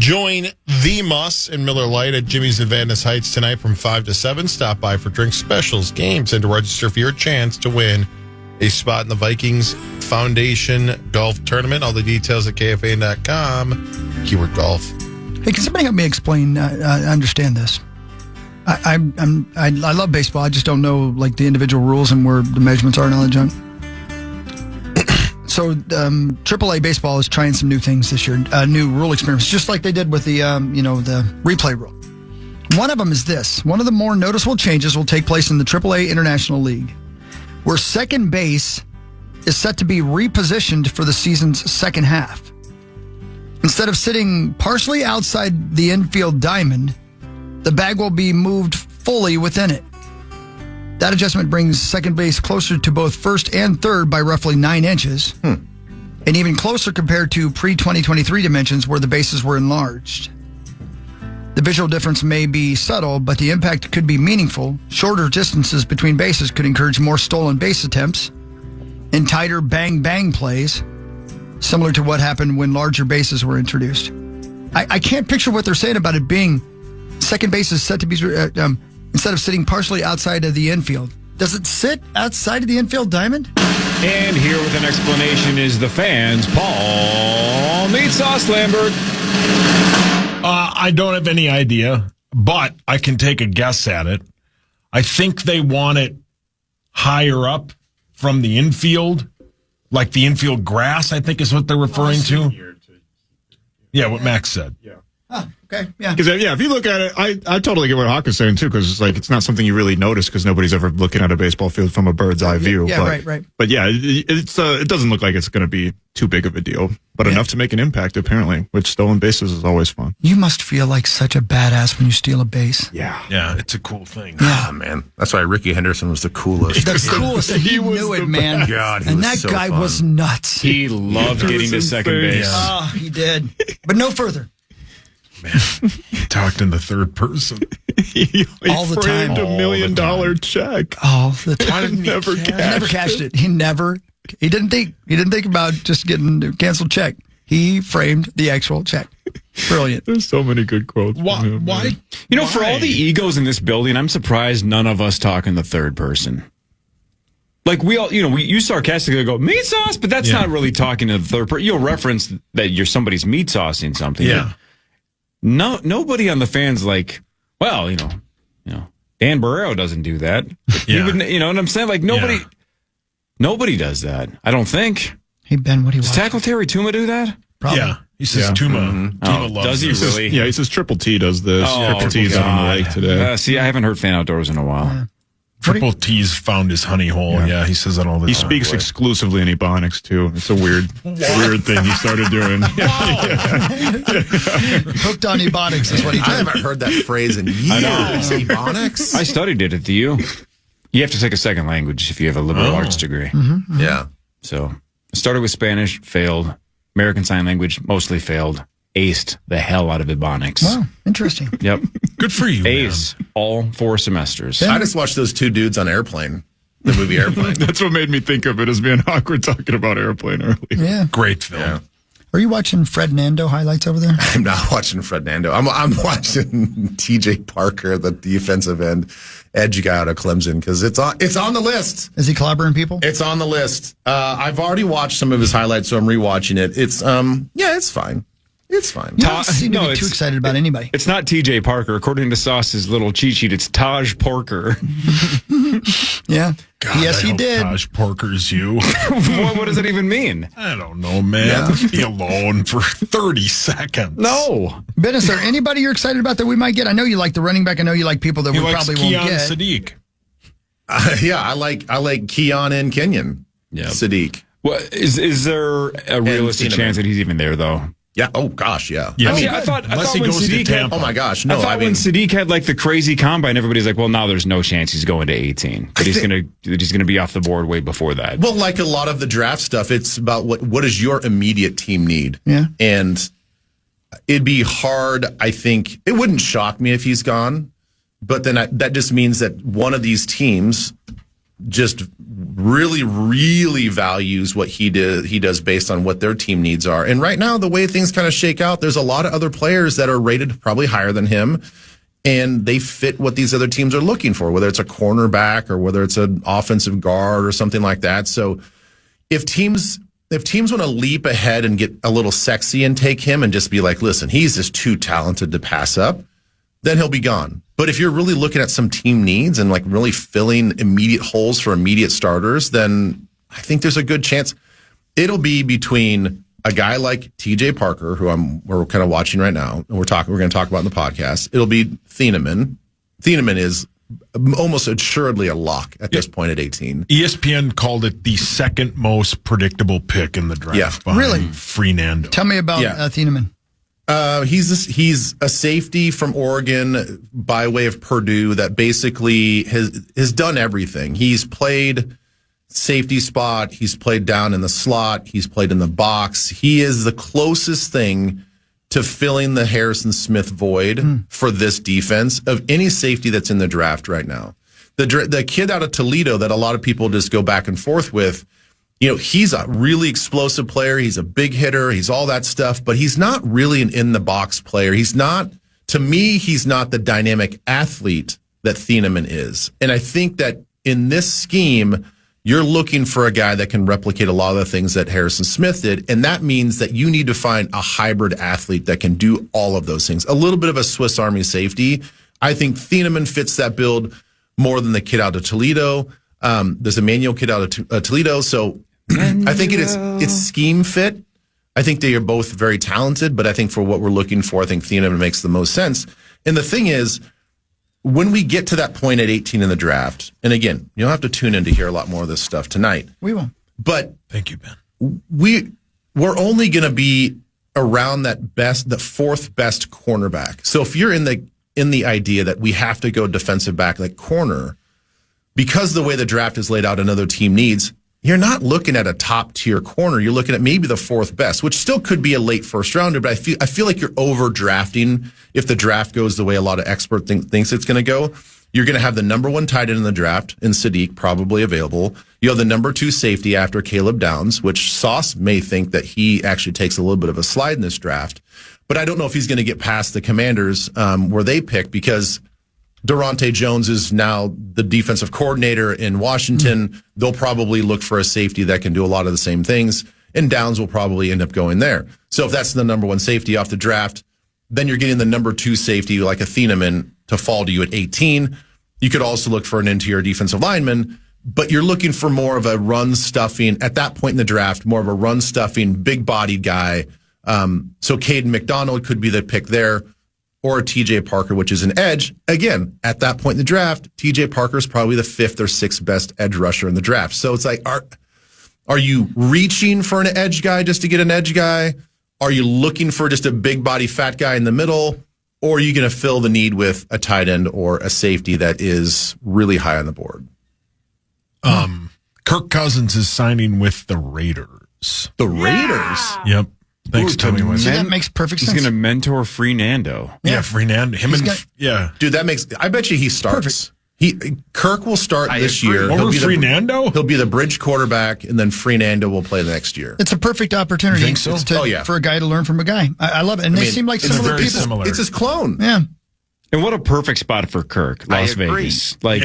Join the Muss and Miller Lite at Jimmy's in Venice Heights tonight from 5 to 7. Stop by for drink specials, games, and to register for your chance to win a spot in the Vikings Foundation Golf Tournament. All the details at KFAN.com. Keyword golf. Hey, can somebody help me explain? I understand this. I love baseball. I just don't know like the individual rules and where the measurements are and all that junk. So AAA baseball is trying some new things this year, new rule experiments, just like they did with the the replay rule. One of them is this. One of the more noticeable changes will take place in the AAA International League, where second base is set to be repositioned for the season's second half. Instead of sitting partially outside the infield diamond, the bag will be moved fully within it. That adjustment brings second base closer to both first and third by roughly 9 inches, and even closer compared to pre-2023 dimensions where the bases were enlarged. The visual difference may be subtle, but the impact could be meaningful. Shorter distances between bases could encourage more stolen base attempts and tighter bang-bang plays, similar to what happened when larger bases were introduced. I can't picture what they're saying about it being second base is set to be, instead of sitting partially outside of the infield. Does it sit outside of the infield diamond? And here with an explanation is the fans, Paul Meat Sauce Lambert. I don't have any idea, but I can take a guess at it. I think they want it higher up from the infield, like the infield grass, I think is what they're referring to. Yeah, what Max said. Yeah. Oh, okay, yeah. Because if you look at it, I totally get what Hawk is saying too. Because it's like it's not something you really notice because nobody's ever looking at a baseball field from a bird's eye view. Yeah, right. But yeah, it doesn't look like it's going to be too big of a deal, but enough to make an impact apparently. Which stolen bases is always fun. You must feel like such a badass when you steal a base. Yeah, it's a cool thing. Yeah, oh, man, that's why Ricky Henderson was the coolest. The coolest. He knew it, man. God, and that guy was nuts. He loved getting to second base. Yeah. Oh, he did, but no further. Man, he talked in the third person. he all the time. $1 million check. All the time. He never cashed it. He didn't think about just getting a canceled check. He framed the actual check. Brilliant. There's so many good quotes. Why? For all the egos in this building, I'm surprised none of us talk in the third person. Like we all, you sarcastically go meat sauce, but that's not really talking to the third person. You'll reference that you're somebody's meat saucing something. Yeah. No, nobody on the fans like, well, Dan Barrero doesn't do that. He would, you know what I'm saying? Like nobody does that. I don't think. Hey Ben, what do you does Tackle Terry Tuma do that? Probably. Yeah, he says Tuma. Tuma loves does he this. really? Yeah, he says Triple T does this. Triple T's on the lake today. See, I haven't heard Fan Outdoors in a while. Yeah. Triple T's found his honey hole. Yeah, he says that all the time. He speaks exclusively in Ebonics too. It's a weird thing he started doing. Hooked on Ebonics is what he did. I haven't heard that phrase in years. Ebonics? I studied it at the U. You have to take a second language if you have a liberal arts degree. Mm-hmm. Yeah. So I started with Spanish, failed. American Sign Language, mostly failed. Aced the hell out of Ebonics. Wow, interesting. Yep. Good for you, Ace, all 4 semesters. I just watched those 2 dudes on Airplane, the movie Airplane. That's what made me think of it as being awkward talking about Airplane earlier. Yeah. Great film. Yeah. Are you watching Fred Nando highlights over there? I'm not watching Fred Nando. I'm watching TJ Parker, the defensive end edge guy out of Clemson, because it's on the list. Is he clobbering people? It's on the list. I've already watched some of his highlights, so I'm rewatching it. It's it's fine. It's fine. You don't seem to be too excited about anybody. It's not TJ Parker. According to Sauce's little cheat sheet, it's Taj Parker. Yeah. God, yes, he did. Taj Parker's you. What does it even mean? I don't know, man. Leave me alone for 30 seconds. No. Ben, is there anybody you're excited about that we might get? I know you like the running back. I know you like people that we probably won't get. Sadiq. I like Keon and Kenyon. Yeah. Sadiq. Well, is there a realistic chance that he's even there, though? Yeah. Oh gosh. Yeah. Yeah. I mean, I thought Unless he when goes to Sadiq Tampa. Oh my gosh. No. when Sadiq had like the crazy combine, everybody's like, "Well, now there's no chance he's going to 18." But he's gonna be off the board way before that. Well, like a lot of the draft stuff, it's about what does your immediate team need. Yeah. And it'd be hard. I think it wouldn't shock me if he's gone, but then that just means that one of these teams just really, really values what he does based on what their team needs are. And right now, the way things kind of shake out, there's a lot of other players that are rated probably higher than him, and they fit what these other teams are looking for, whether it's a cornerback or whether it's an offensive guard or something like that. So if teams want to leap ahead and get a little sexy and take him and just be like, listen, he's just too talented to pass up, then he'll be gone. But if you're really looking at some team needs and like really filling immediate holes for immediate starters, then I think there's a good chance it'll be between a guy like TJ Parker, who we're kind of watching right now, and we're going to talk about in the podcast. It'll be Thieneman. Thieneman is almost assuredly a lock at this point at 18. ESPN called it the second most predictable pick in the draft. Yeah, really? Freenando. Tell me about Thieneman. He's a safety from Oregon by way of Purdue that basically has done everything. He's played safety spot. He's played down in the slot. He's played in the box. He is the closest thing to filling the Harrison Smith void for this defense of any safety that's in the draft right now. The kid out of Toledo that a lot of people just go back and forth with, he's a really explosive player. He's a big hitter. He's all that stuff, but he's not really an in-the-box player. To me, he's not the dynamic athlete that Thieneman is. And I think that in this scheme, you're looking for a guy that can replicate a lot of the things that Harrison Smith did, and that means that you need to find a hybrid athlete that can do all of those things. A little bit of a Swiss Army safety. I think Thieneman fits that build more than the kid out of Toledo. There's a Manuel kid out of Toledo, so I think it's scheme fit. I think they are both very talented, but I think for what we're looking for, I think Thieneman makes the most sense. And the thing is, when we get to that point at 18 in the draft, and again, you'll have to tune in to hear a lot more of this stuff tonight. We will. But thank you, Ben. We're only going to be around the fourth best cornerback. So if you're in the idea that we have to go defensive back like corner, because the way the draft is laid out, another team needs, you're not looking at a top tier corner. You're looking at maybe the fourth best, which still could be a late first rounder. But I feel like you're over drafting if the draft goes the way a lot of experts thinks it's going to go. You're going to have the number one tight end in the draft in Sadiq, probably available. You have the number two safety after Caleb Downs, which Sauce may think that he actually takes a little bit of a slide in this draft. But I don't know if he's going to get past the Commanders where they pick, because Durante Jones is now the defensive coordinator in Washington. They'll probably look for a safety that can do a lot of the same things, and Downs will probably end up going there. So if that's the number one safety off the draft, then you're getting the number two safety like a Thieneman to fall to you at 18. You could also look for an interior defensive lineman, but you're looking for more of a run stuffing at that point in the draft, more of a run stuffing, big bodied guy. So Caden McDonald could be the pick there, or a TJ Parker, which is an edge. Again, at that point in the draft, TJ Parker is probably the fifth or sixth best edge rusher in the draft. So it's like, are you reaching for an edge guy just to get an edge guy? Are you looking for just a big body fat guy in the middle? Or are you going to fill the need with a tight end or a safety that is really high on the board? Kirk Cousins is signing with the Raiders. The Raiders? Yep. Thanks, Tony West. That makes perfect sense. He's going to mentor Freenando. Yeah, Freenando. Dude, I bet you he starts. Kirk will start this year. Over Freenando? He'll be the bridge quarterback, and then Freenando will play the next year. It's a perfect opportunity. You think so? For a guy to learn from a guy. I love it. And they seem like similar people. Similar. It's his clone. Yeah. And what a perfect spot for Kirk, Las Vegas. Like,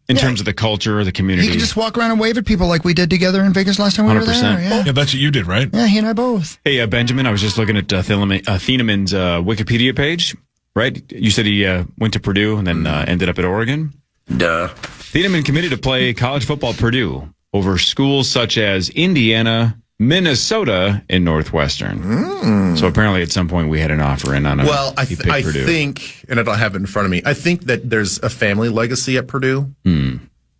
in terms of the culture, the community. He can just walk around and wave at people like we did together in Vegas last time we were there. 100%. Yeah, that's what you did, right? Yeah, he and I both. Hey, Benjamin, I was just looking at Thieneman's Wikipedia page, right? You said he went to Purdue and then ended up at Oregon? Duh. Thieneman committed to play college football at Purdue over schools such as Indiana, Minnesota, and Northwestern. So apparently at some point we had an offer in on him. Well, I think, and I don't have it in front of me, I think that there's a family legacy at Purdue.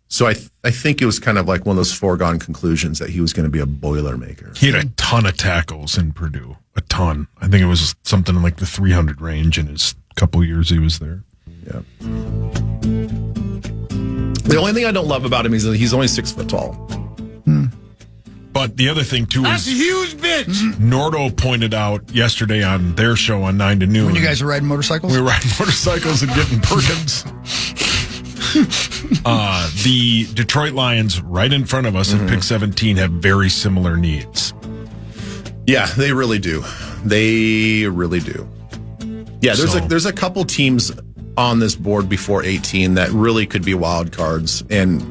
So I think it was kind of like one of those foregone conclusions that he was going to be a Boilermaker. He had a ton of tackles in Purdue. A ton. I think it was something like the 300 range in his couple years he was there. Yeah. The only thing I don't love about him is that he's only 6 foot tall. But the other thing, too, That's is a huge bitch. Nordo pointed out yesterday on their show on 9 to noon. When you guys are riding motorcycles? We were riding motorcycles and getting Perkins. The Detroit Lions, right in front of us at pick 17, have very similar needs. Yeah, they really do. They really do. Yeah, there's a couple teams on this board before 18 that really could be wild cards, and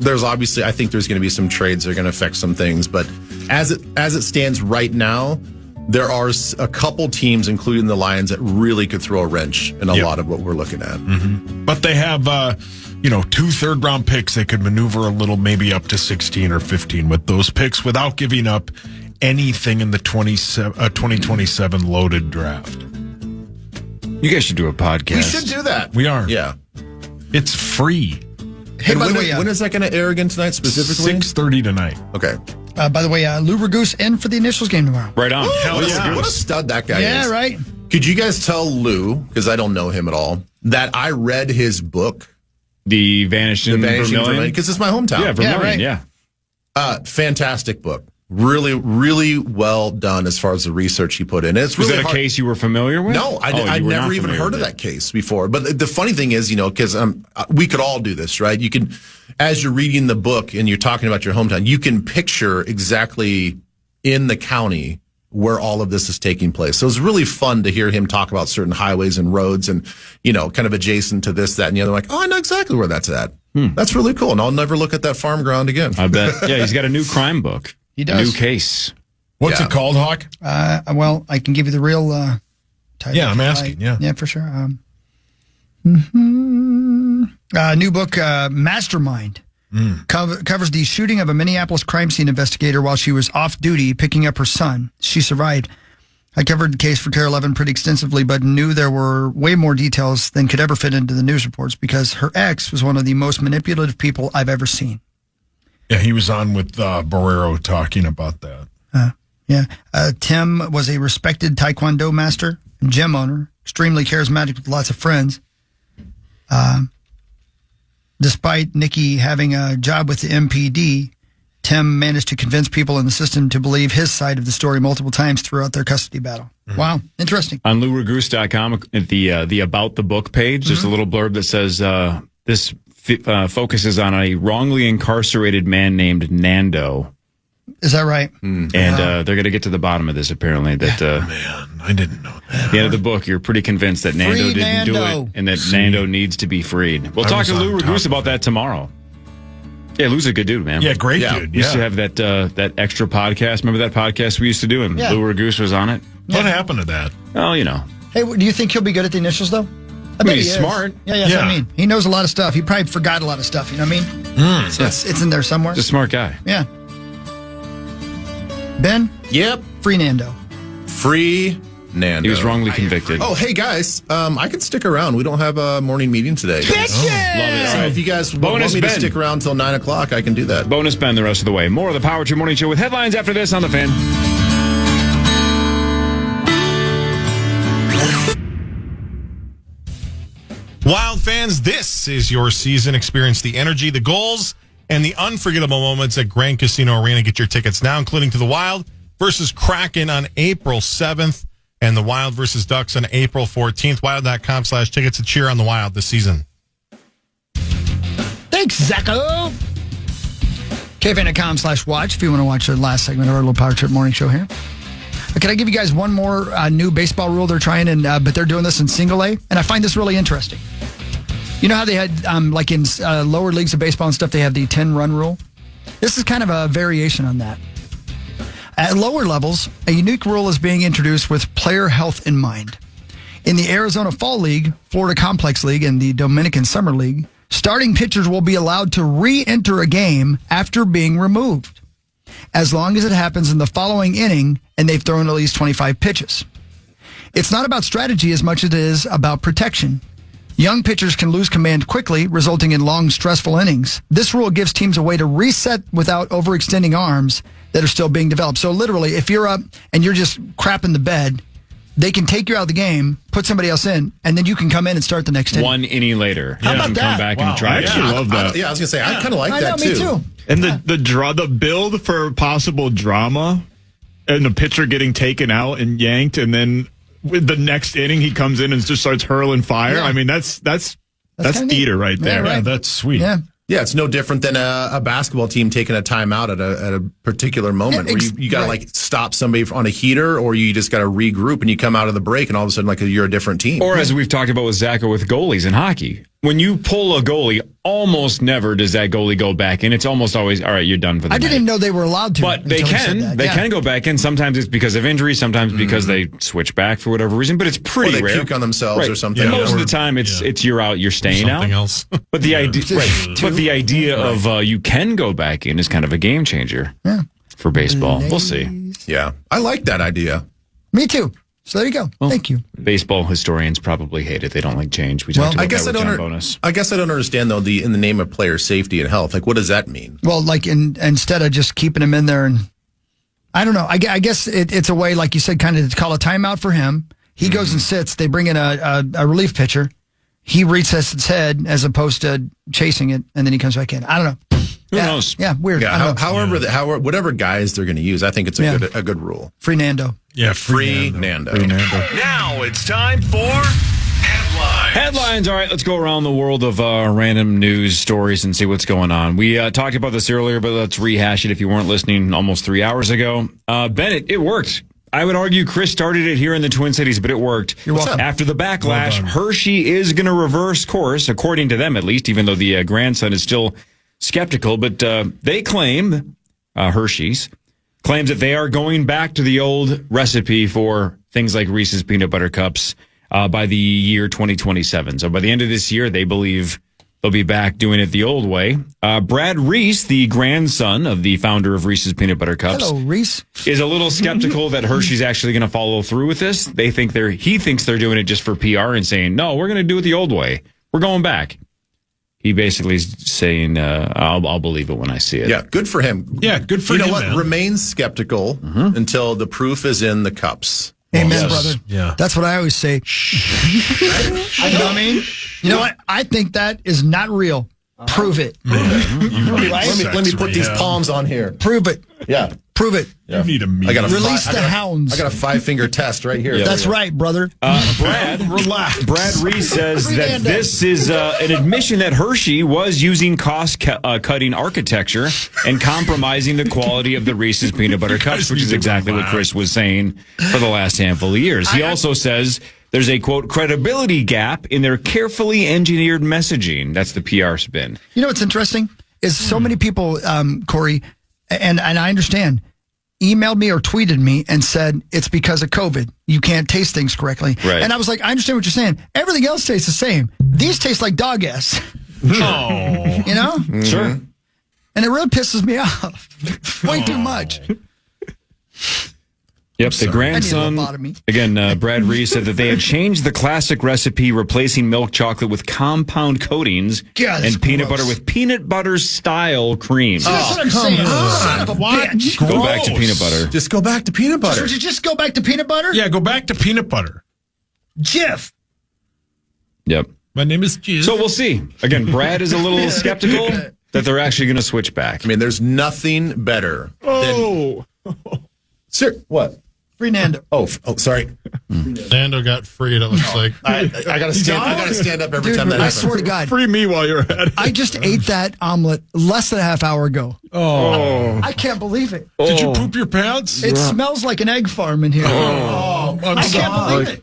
there's obviously, I think there's going to be some trades that are going to affect some things, but as it stands right now, there are a couple teams, including the Lions, that really could throw a wrench in a lot of what we're looking at. But they have, 2 third-round picks. They could maneuver a little, maybe up to 16 or 15 with those picks without giving up anything in the 2027 loaded draft. You guys should do a podcast. We should do that. We are. Yeah. It's free. Hey, And by the way, when is that going to air again tonight specifically? 6:30 tonight. Okay. by the way, Lou Ragoose in for the initials game tomorrow. Right on. Hell yeah. What a stud that guy is. Yeah, right. Could you guys tell Lou, because I don't know him at all, that I read his book, The Vanishing Vermilion? because it's my hometown. Yeah, Vermilion, right. yeah. Fantastic book. Really, really well done as far as the research he put in. It's Was really that a hard. case you were familiar with? No, I'd you were never not even familiar heard of with that case before. But the funny thing is, because we could all do this, right? You can, as you're reading the book and you're talking about your hometown, you can picture exactly in the county where all of this is taking place. So it's really fun to hear him talk about certain highways and roads and, kind of adjacent to this, that, and the other. Like, oh, I know exactly where that's at. That's really cool. And I'll never look at that farm ground again. I bet. Yeah, he's got a new crime book. He does. A new case. What's Yeah. it called, Hawk? Well, I can give you the real title. Yeah, I'm asking, yeah. Yeah, for sure. New book, Mastermind. Covers the shooting of a Minneapolis crime scene investigator while she was off duty picking up her son. She survived. I covered the case for KARE 11 pretty extensively, but knew there were way more details than could ever fit into the news reports because her ex was one of the most manipulative people I've ever seen. Yeah, he was on with Barrero talking about that. Tim was a respected Taekwondo master and gym owner, extremely charismatic with lots of friends. Despite Nikki having a job with the MPD, Tim managed to convince people in the system to believe his side of the story multiple times throughout their custody battle. Wow, interesting. On LouRagoose.com, at the About the Book page, there's a little blurb that says this focuses on a wrongly incarcerated man named Nando. Is that right? And they're going to get to the bottom of this, apparently. That Man, I didn't know that. at the end of the book, you're pretty convinced that Nando Free didn't do Nando. it and that Nando needs to be freed. We'll talk was to Lou on top Ragoose of about that tomorrow. Yeah, Lou's a good dude, man. Yeah, great Yeah. dude. We used to Yeah. have that extra podcast. Remember that podcast we used to do? And Yeah. Lou Ragoose was on it? What happened to that? Oh, Hey, do you think he'll be good at the initials, though? I bet he's he is. smart. Yeah, that's what I Yeah. mean. He knows a lot of stuff. He probably forgot a lot of stuff, you know what I mean? So it's in there somewhere. Just a smart guy. Yeah. Ben, Yep. free Nando. Free Nando. He was wrongly convicted. Oh, hey guys, I can stick around. We don't have a morning meeting today. Love it. So All right. if you guys Bonus want me to Ben. stick around till 9 o'clock, I can do that. Bonus Ben the rest of the way. More of the Power Trip Morning Show with headlines after this on The Fan. Wild fans, this is your season. Experience the energy, the goals, and the unforgettable moments at Grand Casino Arena. Get your tickets now, including to the Wild versus Kraken on April 7th and the Wild versus Ducks on April 14th. Wild.com/tickets to cheer on the Wild this season. Thanks, Zacko. KFAN.com/watch if you want to watch the last segment of our little Power Trip Morning Show here. Can I give you guys one more new baseball rule they're trying, but they're doing this in single A, and I find this really interesting. You know how they had, like in lower leagues of baseball and stuff, they have the 10-run rule? This is kind of a variation on that. At lower levels, a unique rule is being introduced with player health in mind. In the Arizona Fall League, Florida Complex League, and the Dominican Summer League, starting pitchers will be allowed to re-enter a game after being removed, as long as it happens in the following inning and they've thrown at least 25 pitches. It's not about strategy as much as it is about protection. Young pitchers can lose command quickly, resulting in long, stressful innings. This rule gives teams a way to reset without overextending arms that are still being developed. So literally, if you're up and you're just crapping the bed, they can take you out of the game, put somebody else in, and then you can come in and start the next inning. One inning later. How you about can that? come back and try I it. actually love that. I was going to say, I kind of like I that know, me too. And the build for possible drama and the pitcher getting taken out and yanked, and then with the next inning he comes in and just starts hurling fire. Yeah. I mean, that's That's kinda neat. theater right there. Yeah, Yeah, right. that's sweet. Yeah. Yeah, it's no different than a basketball team taking a timeout at a particular moment where you got to like stop somebody on a heater, or you just got to regroup and you come out of the break and all of a sudden like you're a different team. Or as we've talked about with Zach or with goalies in hockey, when you pull a goalie, almost never does that goalie go back in. It's almost always, all right, you're done for the I night. didn't even know they were allowed to. But they until he said can. that. They Yeah. can go back in. Sometimes it's because of injury. Sometimes because they switch back for whatever reason. But it's or pretty they rare. puke on themselves or something. Most of the time, it's you're out. You're staying Something out. else. But the idea, But the idea of you can go back in is kind of a game changer for baseball. We'll see. Yeah, I like that idea. Me too. So there you go. Thank you. Baseball historians probably hate it. They don't like change. We talked about I guess that I with don't. John Bonus. I guess I don't understand though. In the name of player safety and health, like what does that mean? Well, like instead of just keeping him in there, and I don't know. I guess it's a way, like you said, kind of to call a timeout for him. He goes and sits. They bring in a relief pitcher. He resets his head as opposed to chasing it, and then he comes back in. I don't know. Who knows? Yeah, weird. I Yeah, don't know. however, whatever guys they're going to use, I think it's a good rule. Free Nando. Yeah, Free Nando. Now it's time for headlines. Headlines. All right, let's go around the world of random news stories and see what's going on. We talked about this earlier, but let's rehash it if you weren't listening almost 3 hours ago. Bennett, it worked. I would argue Chris started it here in the Twin Cities, but it worked. You're welcome. After the backlash, Well done. Hershey is going to reverse course, according to them at least, even though the grandson is still skeptical. But they claim, Hershey's, claims that they are going back to the old recipe for things like Reese's Peanut Butter Cups by the year 2027. So by the end of this year, they believe they'll be back doing it the old way. Brad Reese, the grandson of the founder of Reese's Peanut Butter Cups, Hello, Reese. is a little skeptical that Hershey's actually going to follow through with this. He thinks they're doing it just for PR and saying, no, we're going to do it the old way. We're going back. He basically is saying, I'll believe it when I see it. Yeah, good for him. Yeah, good for you him, know what? man. Remain skeptical until the proof is in the cups. Amen, Yes. brother. Yeah. That's what I always say. You know what I mean? You know what? I think that is not real. Prove it. Let me put these palms on here. Prove it. Yeah. Prove it. You need a meeting. I got a Release the hounds. I got a 5-finger test right here. That's right, brother. Brad Reese says that this is an admission that Hershey was using cost-cutting architecture and compromising the quality of the Reese's Peanut Butter Cups, which is exactly what Chris was saying for the last handful of years. He also says there's a, quote, credibility gap in their carefully engineered messaging. That's the PR spin. You know what's interesting is so many people, Corey, and I understand, emailed me or tweeted me and said it's because of COVID. You can't taste things correctly. Right. And I was like, I understand what you're saying. Everything else tastes the same. These taste like dog ass. Oh. You know? Sure. And it really pisses me off. Way too much. Yep, the grandson. lobotomy. Again, Brad Reese said that they had changed the classic recipe, replacing milk chocolate with compound coatings God, that's and peanut gross. butter with peanut butter style cream. That's what I'm saying. Son of a bitch. Go back to gross. peanut butter. Just go back to peanut butter. Would you just go back to peanut butter? Yeah, go back to peanut butter. Jif. Yep. My name is Jim. So we'll see. Again, Brad is a little skeptical that they're actually going to switch back. I mean, there's nothing better than... Sir, what? Free Nando. Oh, sorry. Nando got freed, it looks like. I gotta stand up every Dude, time that I happens. swear to God, Free me while you're at it. I just ate that omelet less than a half hour ago. Oh. I can't believe it. Did you poop your pants? It smells like an egg farm in here. I'm I can't sorry. believe it.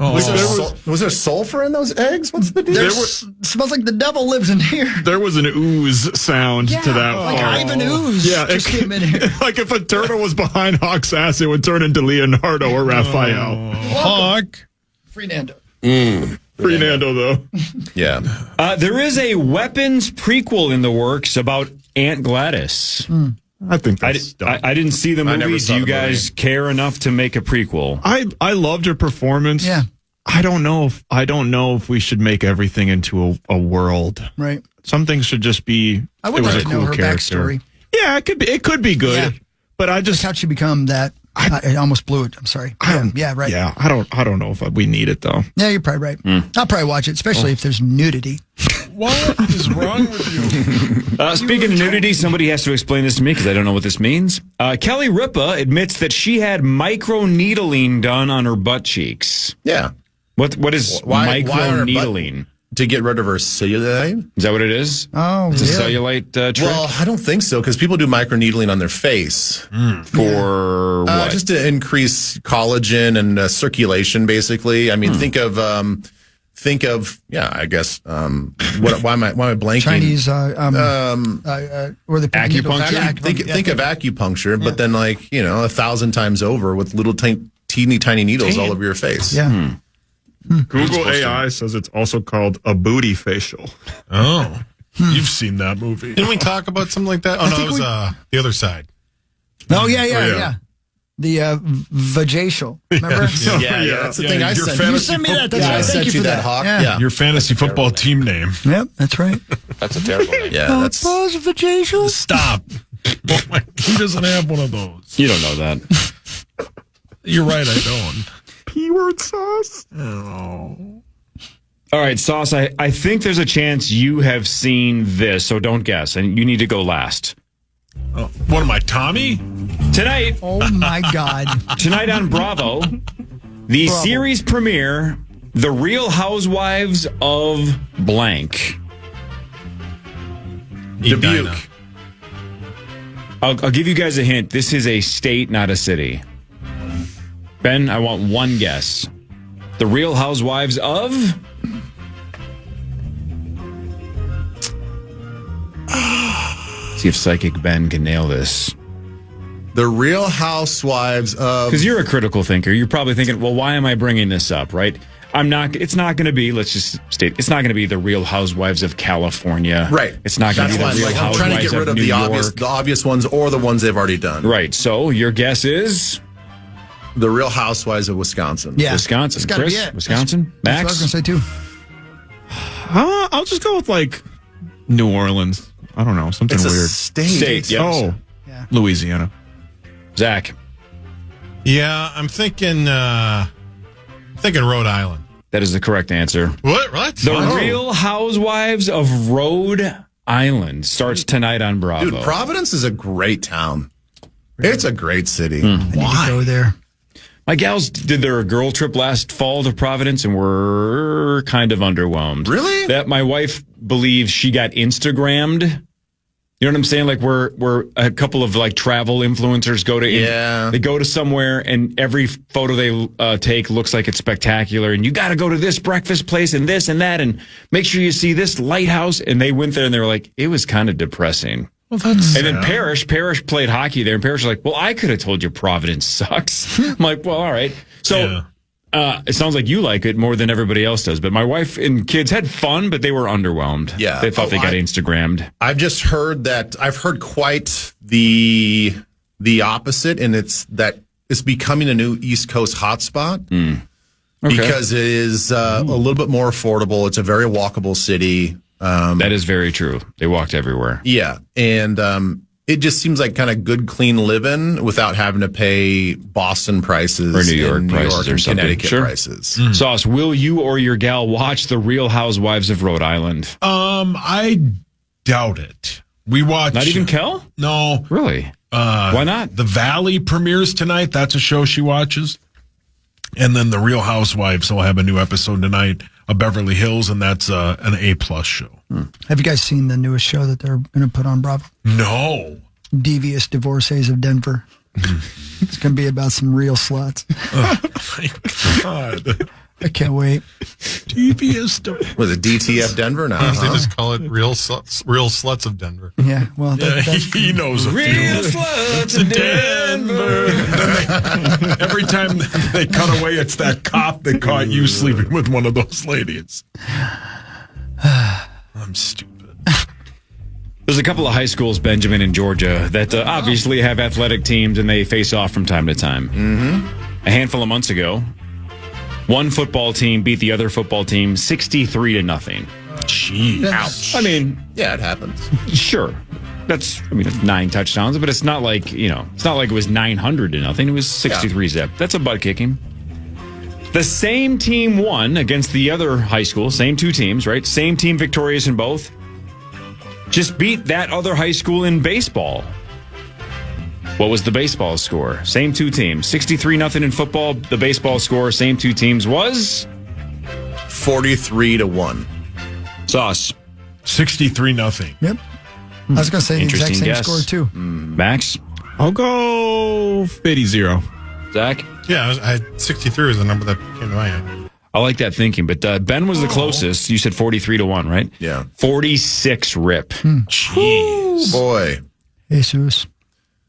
Was there sulfur in those eggs? What's the deal? There's, smells like the devil lives in here. There was an ooze sound to that. Like fart. Ivan Ooze just came in here. Like if a turtle was behind Hawk's ass, it would turn into Leonardo or Raphael. Hawk. Free Nando. Free Nando, though. Yeah. There is a weapons prequel in the works about Aunt Gladys. I think that's dumb. I didn't see the I never movie. saw Do you the movie. guys care enough to make a prequel? I loved her performance. Yeah. I don't know if we should make everything into a world. Right. Some things should just be. I would it was like a to know cool her character. backstory. Yeah, it could be good. Yeah. But I just How'd she become that? I almost blew it. I'm sorry. Yeah, right. Yeah, I don't know if we need it though. Yeah, you're probably right. I'll probably watch it, especially if there's nudity. What is wrong with you? Speaking of nudity, somebody has to explain this to me because I don't know what this means. Kelly Ripa admits that she had micro needling done on her butt cheeks. Yeah. What is Why on her micro needling? to get rid of her cellulite. Is that what it is? Oh, It's a really? cellulite trick? Well, I don't think so because people do microneedling on their face For what? just to increase collagen and circulation. Basically, I mean, think of I guess why am I blanking? Chinese, where the Acupuncture? Think of acupuncture, but then 1,000 times over with little teeny tiny needles all over your face. Yeah. Google AI says it's also called a booty facial. Oh, you've seen that movie. Didn't we talk about something like that? Oh, no, it was the other side. Oh, yeah. yeah. The vajacial. Remember? Yeah, that's the thing I your sent fantasy You sent me that. That's Yeah, right. I Thank sent you you for that, that. Hawk. Yeah. Your fantasy football team name. Yep, that's right. That's a terrible name. Yeah, that's vajacial. Stop. He doesn't have one of those. You don't know that. You're right, I don't. P-word sauce. Oh. All right, Sauce, I think there's a chance you have seen this, so don't guess, and you need to go last. What am I, Tommy? Tonight Oh, my God. Tonight on Bravo, the series premiere, The Real Housewives of Blank. Dubuque. I'll give you guys a hint. This is a state, not a city. Ben, I want one guess. The Real Housewives of... See if Psychic Ben can nail this. The Real Housewives of. Because you're a critical thinker. You're probably thinking, well, why am I bringing this up, right? It's not going to be, let's just state, it's not going to be the Real Housewives of California. Right. It's not going to be the Real I'm Housewives trying to get rid of New the York. obvious ones or the ones they've already done. Right. So your guess is The Real Housewives of Wisconsin. Yeah. Wisconsin. It's gotta Chris, be it. Wisconsin? That's what I was Max? going to say, too. I'll just go with New Orleans. I don't know, something It's a weird. state. Yes. Oh, Yeah. Louisiana. Zach. Yeah, I'm thinking Rhode Island. That is the correct answer. What? The Real Housewives of Rhode Island starts tonight on Bravo. Dude, Providence is a great town. It's a great city. I need to go there. My gals did their girl trip last fall to Providence and were kind of underwhelmed. Really? That my wife believes she got Instagrammed. You know what I'm saying? Like we're a couple of travel influencers go to they go to somewhere and every photo they take looks like it's spectacular and you got to go to this breakfast place and this and that and make sure you see this lighthouse. And they went there and they were like, it was kind of depressing. Well, that's And then Parrish played hockey there, and Parrish was like, well, I could have told you Providence sucks. I'm like, well, all right. So it sounds like you like it more than everybody else does. But my wife and kids had fun, but they were underwhelmed. Yeah. They thought they got Instagrammed. I've just heard that. I've heard quite the opposite, and it's becoming a new East Coast hotspot because it is a little bit more affordable. It's a very walkable city. That is very true. They walked everywhere. Yeah, and it just seems like kind of good, clean living without having to pay Boston prices Or New York and prices or and something. Connecticut Sure. prices. Sauce, will you or your gal watch The Real Housewives of Rhode Island? I doubt it. We watch. Not even Kel? No. Really? Why not? The Valley premieres tonight. That's a show she watches. And then The Real Housewives will have a new episode tonight of Beverly Hills, and that's an A+ show. Have you guys seen the newest show that they're going to put on Bravo? No. Devious Divorcees of Denver. It's going to be about some real sluts. God. I can't wait. Devious. Was it DTF Denver now? They just call it Real Sluts of Denver. Yeah, well, He knows a few. Real sluts in Denver. Every time they cut away, it's that cop that caught you sleeping with one of those ladies. I'm stupid. There's a couple of high schools, Benjamin and Georgia, that obviously have athletic teams and they face off from time to time. Mm-hmm. A handful of months ago, one football team beat the other football team 63-0. Jeez. Ouch. I mean, Yeah, it happens. sure. It's 9 touchdowns, but it's not like, it's not like it was 900-0. It was 63-zip. That's a butt kicking. The same team won against the other high school, same two teams, right? Same team victorious in both. Just beat that other high school in baseball. What was the baseball score? Same two teams. 63-0 in football. The baseball score, same two teams, was 43-1. Sauce. 63-0. Yep. I was going to say the exact Interesting same guess. score, too. Max? I'll go 50-0. Zach? Yeah, I had 63 was the number that came to my head. I like that thinking, but Ben was the closest. You said 43-1, right? Yeah. 46 rip. Jeez. Boy. Jesus.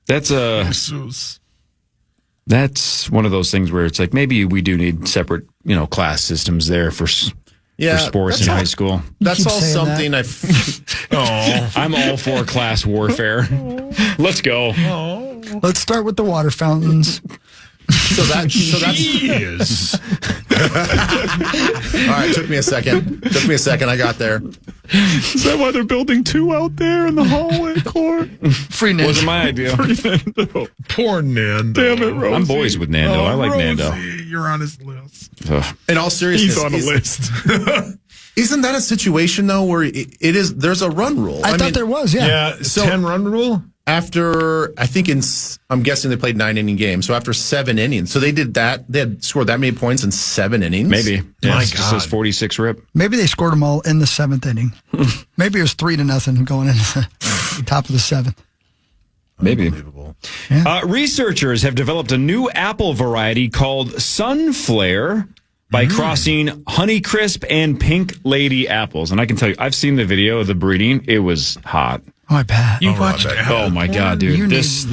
That's one of those things where it's like maybe we do need separate, class systems there for sports in high school. That's keep all saying something I'm all for class warfare. Let's go. Let's start with the water fountains. So that's Jeez. all right. Took me a second. I got there. Is that why they're building 2 out there in the hallway, Court? Free ninja. Wasn't my idea. Poor Nando. Damn it, Rosie. I'm boys with Nando. I like Rosie, Nando. You're on his list. Ugh. In all seriousness, He's on the list. Isn't that a situation though where it is? There's a run rule. I thought there was, yeah. Yeah, So- 10-run rule? After I think I'm guessing they played 9-inning games. So after 7 innings, so they did that. They had scored that many points in 7 innings. Maybe. Yeah, My it just says 46 rip. Maybe they scored them all in the 7th inning. Maybe it was 3-0 going into the top of the 7th. Maybe. Unbelievable. Researchers have developed a new apple variety called Sunflare by crossing Honeycrisp and Pink Lady apples. And I can tell you, I've seen the video of the breeding. It was hot. Oh, I bet. You watched Oh my God, dude! You This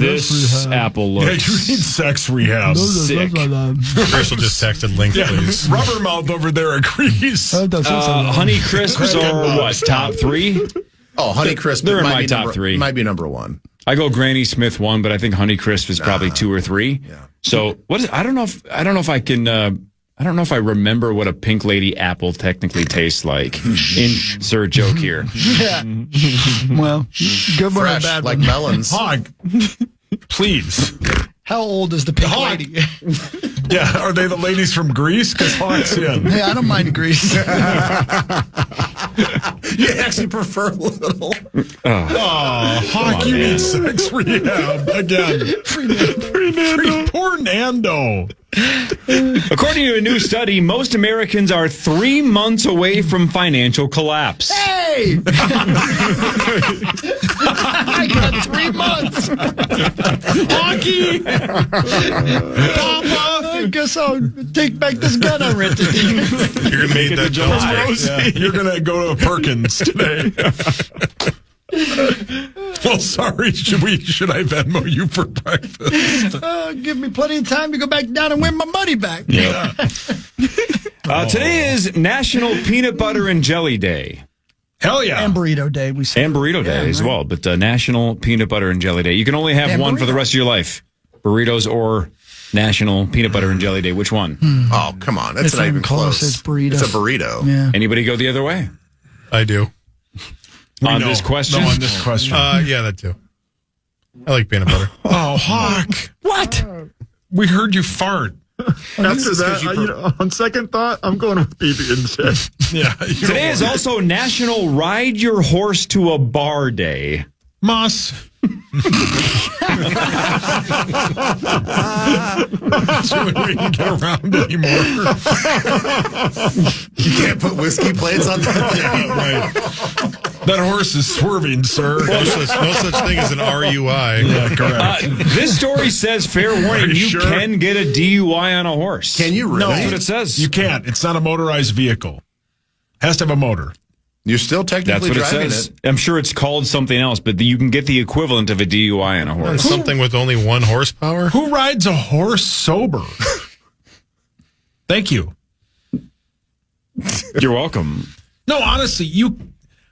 apple Yeah, you looks need sex rehab. sick. Crystal just texted link, please. Rubber mouth over there agrees. Honeycrisps are what, top 3? Oh, Honeycrisp. They're in might my be top number, 3. Might be number 1. I go Granny Smith 1, but I think Honeycrisp is probably 2 or 3. Yeah. So what is? I don't know if I can. I don't know if I remember what a Pink Lady apple technically tastes like. Insert joke here. Yeah. Well, good one or Fresh, bad like one. melons. Hog, please. How old is the pink Hog. lady? Yeah, are they the ladies from Greece? Because Hog's in. Hey, I don't mind Greece. You actually prefer little. Oh, Hog, you need sex rehab again. Free poor Nando. According to a new study, most Americans are 3 months away from financial collapse. Hey! I got 3 months. Hockey! Papa! I guess I'll take back this gun I rented. You're gonna need that Jones. You're going to go to Perkins today. Well, sorry. Should I Venmo you for breakfast? Give me plenty of time to go back down and win my money back. Yeah. Today is National Peanut Butter and Jelly Day. Hell yeah. And burrito day, we say. And Burrito Day as well, but National Peanut Butter and Jelly Day. You can only have And one for the burrito. rest of your life. Burritos or National Peanut Butter and Jelly Day. Which one? Oh, come on. That's It's not not even close. It's burrito. It's a burrito. Yeah. Anybody go the other way? I do. On No. this question? No, on this question. Yeah, that too. I like peanut butter. Oh, Hawk. What? We heard you fart. After that, on second thought, I'm going with PB&J. Yeah. Today is also National Ride Your Horse to a Bar Day. Moss. So we can get around anymore. You can't put whiskey plates on that thing. Right. That horse is swerving, sir. No such thing as an RUI. Yeah, correct. This story says, fair warning, Are you you sure? can get a DUI on a horse. Can you really? No, that's what it says. You can't. It's not a motorized vehicle. Has to have a motor. You're still That's technically what it driving says. it. I'm sure it's called something else, but you can get the equivalent of a DUI on a horse. Something with only 1 horsepower. Who rides a horse sober? Thank you. You're welcome. No, honestly,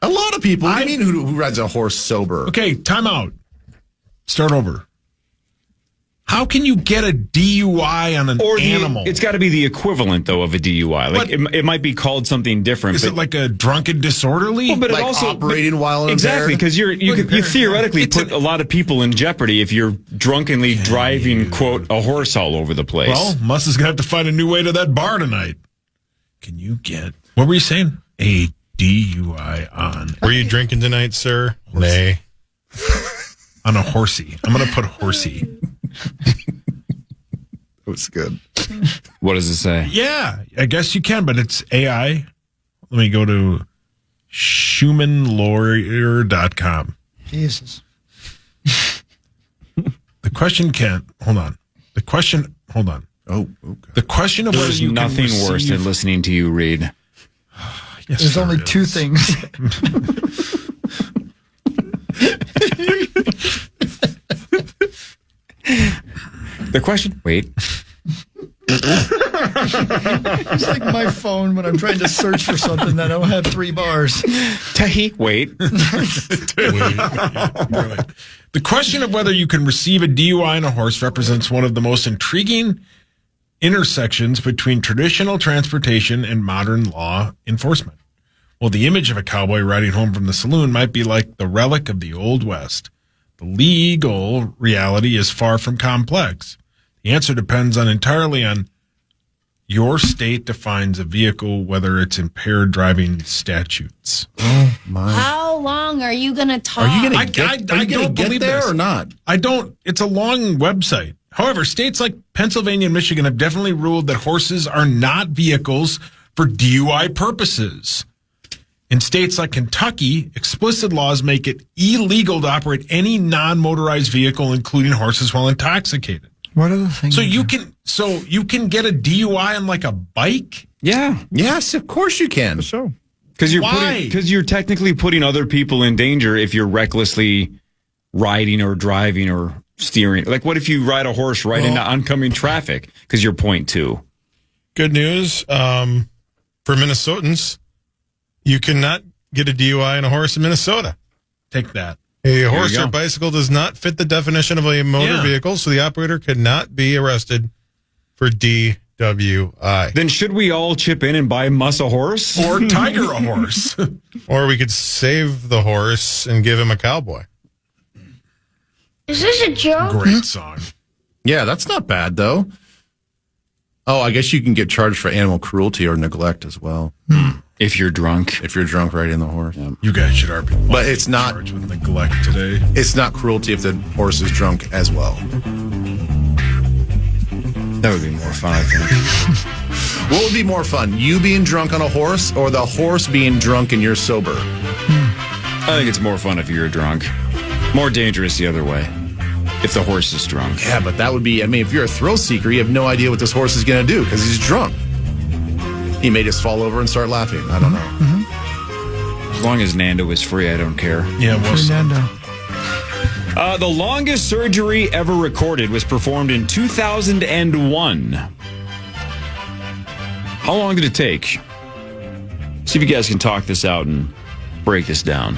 A lot of people. What do you mean who rides a horse sober? Okay, time out. Start over. How can you get a DUI on an animal? It's got to be the equivalent, though, of a DUI. Like it might be called something different. Is but, it like a drunken disorderly? Well, but it Like also operating while exactly impaired? because you theoretically put a lot of people in jeopardy if you're drunkenly driving quote a horse all over the place. Well, Muss is gonna have to find a new way to that bar tonight. Can you get what were you saying? A DUI on Were you drinking tonight, sir? Nay. a horsey. I'm gonna put horsey. It was good. What does it say? Yeah, I guess you can, but it's AI. Let me go to SchumannLawyer.com. Jesus. The question hold on. Oh, okay. The question of whether There's you can nothing worse receive- than listening to you read. Yes, There's there only is. two things. The question? Wait. It's like my phone when I'm trying to search for something that I don't have 3 bars. Wait. Brilliant. The question of whether you can receive a DUI on a horse represents one of the most intriguing intersections between traditional transportation and modern law enforcement. Well, the image of a cowboy riding home from the saloon might be like the relic of the Old West. The legal reality is far from complex. The answer depends entirely on your state defines a vehicle, whether it's impaired driving statutes. Oh my! How long are you going to talk? Are you going I to get don't believe there this. or not? I don't. It's a long website. However, states like Pennsylvania and Michigan have definitely ruled that horses are not vehicles for DUI purposes. In states like Kentucky, explicit laws make it illegal to operate any non-motorized vehicle, including horses, while intoxicated. What are the things? So you can get a DUI on like a bike? Yeah. Yes, of course you can. So Because Why? you're technically putting other people in danger if you're recklessly riding or driving or steering. Like, what if you ride a horse right into oncoming traffic? Because you're 0.2. Good news for Minnesotans. You cannot get a DUI on a horse in Minnesota. Take that. A horse go. or bicycle does not fit the definition of a motor Yeah. vehicle, so the operator could not be arrested for DWI. Then should we all chip in and buy Muss a horse? Or tiger a horse. Or we could save the horse and give him a cowboy. Is this a joke? Great song. Yeah, that's not bad though. Oh, I guess you can get charged for animal cruelty or neglect as well If you're drunk. if you're drunk riding the horse. You guys should be But it's not charged with neglect today. it's not cruelty if the horse is drunk as well. That would be more fun, I think. What would be more fun? You being drunk on a horse or the horse being drunk and you're sober? I think it's more fun if you're drunk. More dangerous the other way. If the horse is drunk. Yeah, but that would be, I mean, if you're a thrill seeker, you have no idea what this horse is going to do because he's drunk. He may just fall over and start laughing. I don't know. As long as Nando is free, I don't care. Yeah, well, Fernando. The longest surgery ever recorded was performed in 2001. How long did it take? See if you guys can talk this out and break this down.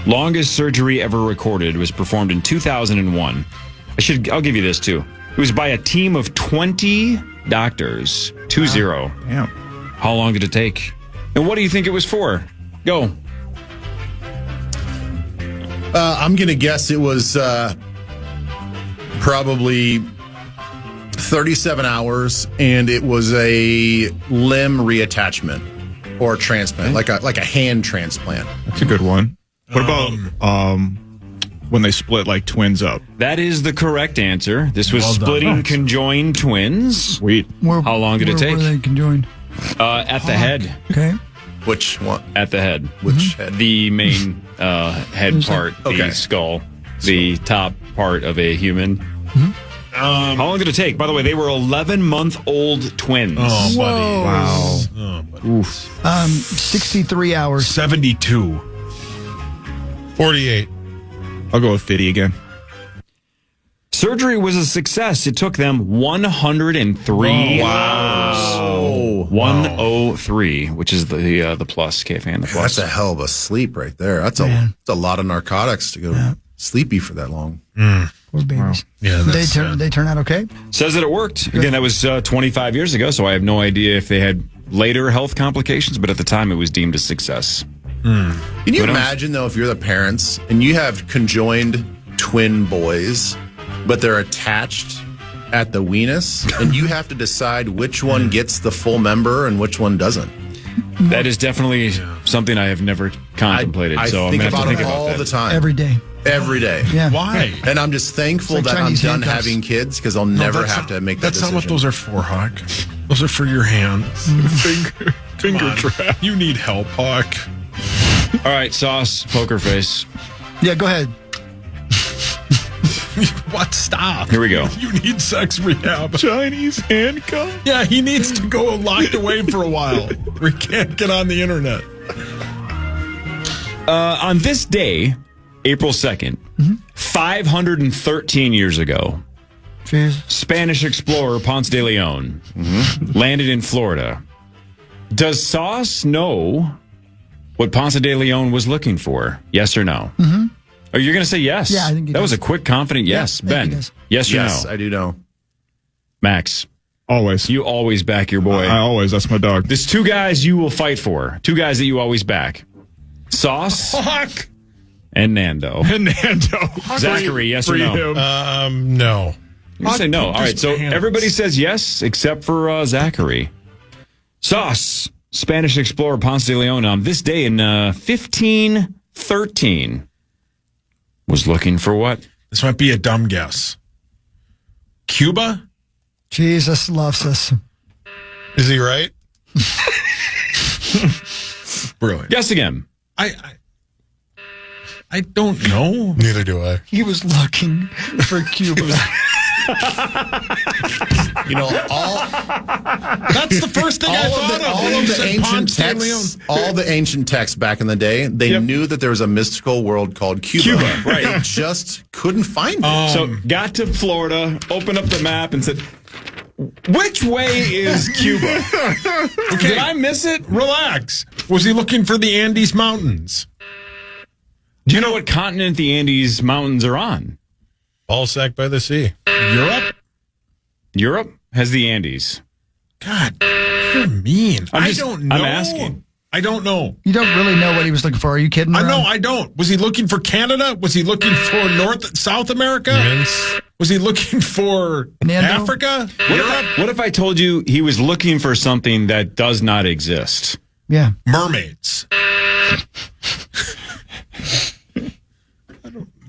Longest surgery ever recorded was performed in 2001. I'll give you this too. It was by a team of 20 doctors. 2-0. yeah. How long did it take? And what do you think it was for? Go. I'm going to guess it was probably 37 hours, and it was a limb reattachment or transplant, like a hand transplant. That's a good one. What about when they split like twins up? That is the correct answer. This was Well done. splitting Nice. conjoined twins. Sweet. How long did it take? Where they conjoined? At the head. Okay. Which one? At the head. Which head? The main head part, Okay. the skull, the top part of a human. How long did it take? By the way, they were 11-month-old twins. Oh, buddy. Whoa. Wow. Oh, buddy. 63 hours. 72. 48. I'll go with 50 again. Surgery was a success. It took them 103 hours. Oh, 103, which is the plus, KFAN, the plus. that's a hell of a sleep right there. That's a lot of narcotics to go sleepy for that long. Poor babies. Yeah, They that's they turn out okay? Says that it worked. Again, that was 25 years ago, so I have no idea if they had later health complications, but at the time it was deemed a success. Can you What else? imagine though if you're the parents and you have conjoined twin boys, but they're attached at the weenus, and you have to decide which one gets the full member and which one doesn't? That is definitely something I have never contemplated, I so I'm think going to have about to think it about all that. the time, Every day. every day. Yeah. Why? And I'm just thankful It's like that I'm Chinese done handcuffs. having kids because I'll never have to make that That's decision. not what those are for, Hawk. Those are for your hands. Finger Come on. trap. You need help, Hawk. All right, Sauce, poker face. Yeah, go ahead. What? Stop. Here we go. You need sex rehab. Chinese handcuff. Yeah, he needs to go locked away for a while. We can't get on the internet. On this day, April 2nd, 513 years ago, Jeez. Spanish explorer Ponce de Leon landed in Florida. Does Sauce know what Ponce de Leon was looking for? Yes or no? Mm-hmm. Are you going to say yes? Yeah, I think he that does. was a quick, confident yes. Yeah, I think he Ben, does. yes or Yes, no? I do know. Max, Always. you always back your boy. I always. That's my dog. There's two guys you will fight for. Two guys that you always back. Sauce Fuck. and Nando. Nando. Zachary, yes or Free no? him. No. You say no. Pooped All right, his so pants. everybody says yes except for Zachary. Sauce, Spanish explorer Ponce de Leon on this day in 1513 was looking for what? This might be a dumb guess. Cuba? Jesus loves us. Is he right? Brilliant. Guess again. I don't know. Neither do I. He was looking for Cuba. You know, That's the first thing I thought of. all when of you the said ancient Ponce de Leon. texts, all the ancient texts back in the day, they knew that there was a mystical world called Cuba. right. They just couldn't find it. So got to Florida, opened up the map and said, which way is Cuba? Okay, Did I miss it? relax. Was he looking for the Andes Mountains? Do you know what continent the Andes Mountains are on? Ballsack by the sea. Europe? Europe has the Andes. God, you're mean. I don't know. I'm asking. I don't know. You don't really know what he was looking for. Are you kidding? I know, around? I don't. Was he looking for Canada? Was he looking for South America? Vince. Was he looking for Nando? Africa? What if I told you he was looking for something that does not exist? Yeah. Mermaids.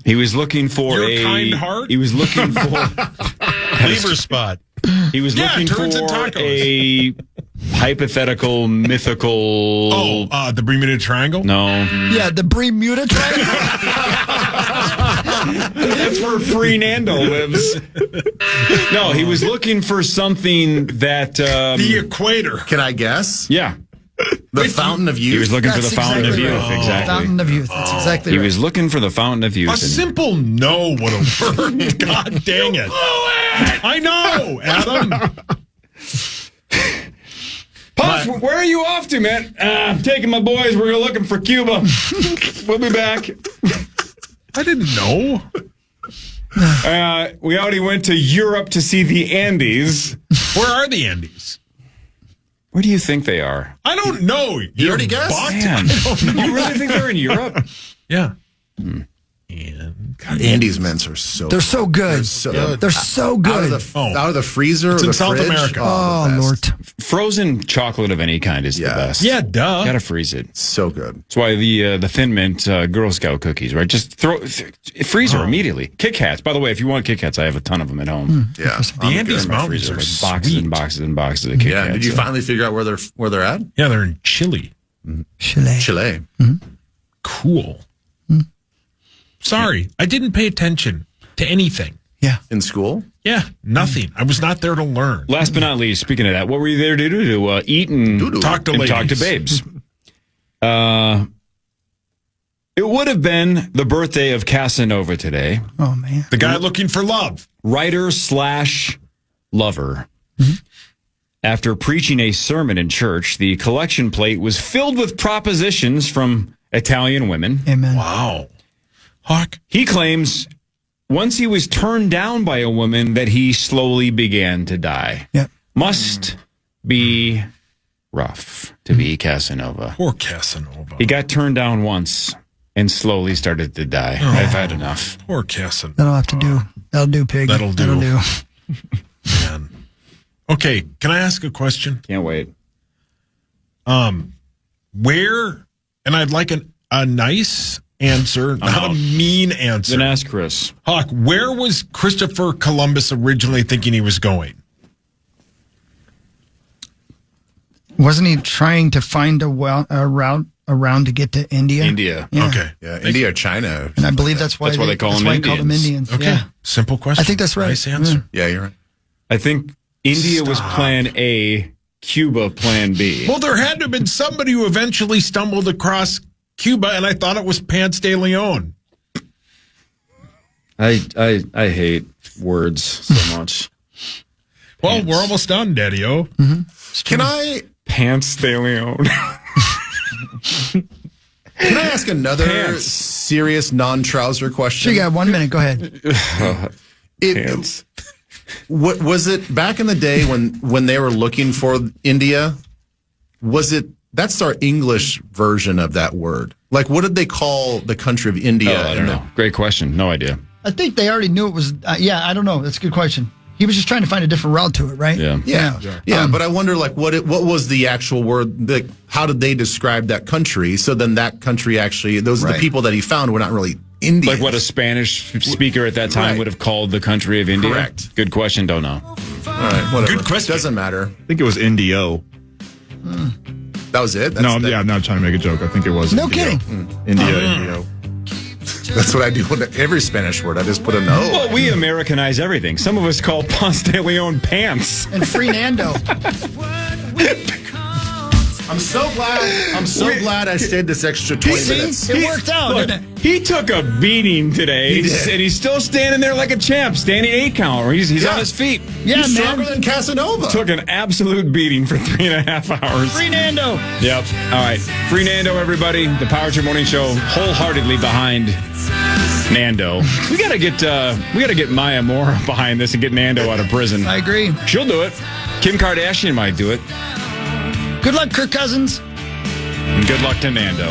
He was looking for Your kind heart? He was looking for. Lever spot. He was Yeah, looking turds for and tacos. a hypothetical, mythical. Oh, the Bermuda Triangle? No, Yeah, the Bremuda Triangle. that's where Free Nando lives. No, he was looking for something that. The equator. Can I guess? Yeah, The Fountain of Youth. he was looking for the That's Fountain of exactly Youth. right. Exactly. Fountain of Youth. That's exactly He right. was looking for the Fountain of Youth. A and- simple no would have worked. God dang it. I know, Adam. Pops, where are you off to, man? I'm taking my boys. We're looking for Cuba. We'll be back. I didn't know. We already went to Europe to see the Andes. Where are the Andes? Where do you think they are? I don't know. You already guessed? Man, you really think they're in Europe? Yeah. God, Andes mints are so They're so good. They're so good. out of the freezer It's or in the South fridge. America. Oh, the best. Lord. Frozen chocolate of any kind is the Yeah. best. Yeah, duh. Gotta freeze it. So good. That's why the Thin Mint Girl Scout cookies, right? Just freezer immediately. Kit Kats. By the way, if you want Kit Kats, I have a ton of them at home. Yeah. The Andes My Mountains freezer, are like boxes sweet. and boxes and boxes of Kit Yeah. Kats. Did you finally figure out where they're at? Yeah, they're in Chile. Chile. Chile. Cool. Sorry, I didn't pay attention to anything. Yeah. In school? Yeah, nothing. I was not there to learn. Last but not least, speaking of that, what were you there to do? To eat and Talk to and ladies. talk to babes. It would have been the birthday of Casanova today. Oh, man. The guy looking for love. Writer / lover. After preaching a sermon in church, the collection plate was filled with propositions from Italian women. Amen. Wow. Hawk. He claims once he was turned down by a woman that he slowly began to die. Yep. Must be rough to be Casanova. Poor Casanova. He got turned down once and slowly started to die. I've had enough. Poor Casanova. That'll have to do. That'll do, pig. That'll do. That'll do. Man. Okay, can I ask a question? Can't wait. Where, and I'd like a nice answer, not a mean answer. Then ask Chris. Hawk, where was Christopher Columbus originally thinking he was going? Wasn't he trying to find a route around to get to India. India. Yeah. Okay. Yeah, India or China. And I believe that's why they call them Indians. Okay. Yeah. Simple question. I think that's right. Nice answer. Yeah, you're right. I think India was plan A, Cuba plan B. Well, there had to have been somebody who eventually stumbled across Cuba, and I thought it was Ponce de Leon. I hate words so much. Well, Pants. we're almost done, Daddy-O. Can I Pants de Leon. ask another Pants. serious non-trouser question? So you got 1 minute. Go ahead. Pants. What was it back in the day when they were looking for India? That's our English version of that word. Like, what did they call the country of India? I don't know. Great question. No idea. I think they already knew it was. I don't know. That's a good question. He was just trying to find a different route to it, right? Yeah. But I wonder, like, what was the actual word? How did they describe that country? So then that country actually, those are the people that he found were not really Indian. Like what a Spanish speaker at that time would have called the country of India? Correct. Good question. Don't know. All right, whatever. Good question. Doesn't matter. I think it was Indio. That was it? I'm not trying to make a joke. I think it was No Indio. kidding. Indio. That's what I do with every Spanish word. I just put an O. Well, we Americanize everything. Some of us call Ponce de Leon pants. And Free Nando. I'm so glad I stayed this extra 20 minutes. See? It worked out, Look, didn't it? he took a beating today, He did. and he's still standing there like a champ, standing 8 count. He's Yeah. on his feet. Yeah, He's man. stronger than Casanova. Took an absolute beating for 3.5 hours. Free Nando. Yep. All right. Free Nando, everybody. The Power Trip Morning Show wholeheartedly behind Nando. We gotta get Maya Moore behind this and get Nando out of prison. I agree. She'll do it. Kim Kardashian might do it. Good luck, Kirk Cousins. And good luck to Nando.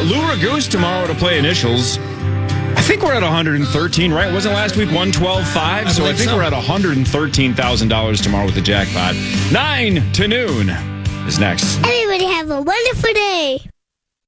Lou Ragoose tomorrow to play initials. I think we're at 113, right? Wasn't last week 112.5? So I think we're at $113,000 tomorrow with the jackpot. 9 to noon is next. Everybody have a wonderful day.